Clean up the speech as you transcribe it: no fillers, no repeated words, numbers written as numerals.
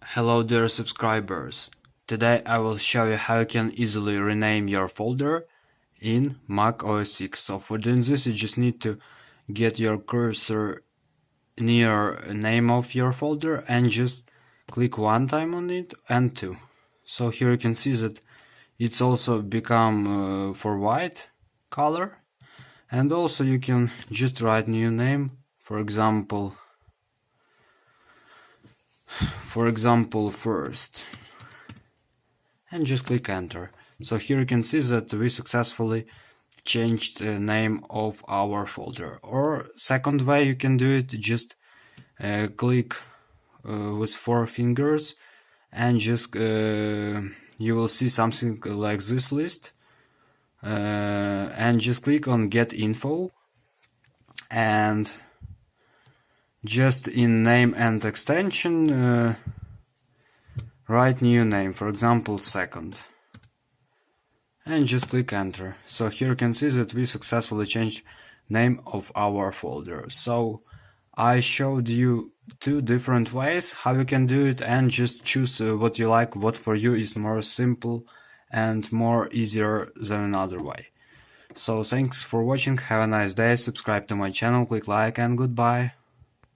Hello dear subscribers, today I will show you how you can easily rename your folder in Mac OS X. So for doing this you just need to get your cursor near the name of your folder and just click one time on it and two. So here you can see that it's also become for white color, and also you can just write new name, for example first, and just click enter. So here you can see that we successfully changed the name of our folder. Or second way you can do it, just click with four fingers and just you will see something like this list, and just click on get info, and just in name and extension write new name, for example second, and just click enter. So here you can see that we successfully changed name of our folder. So I showed you two different ways how you can do it, and just choose what you like, what for you is more simple and more easier than another way. So thanks for watching, have a nice day, subscribe to my channel, click like, and goodbye.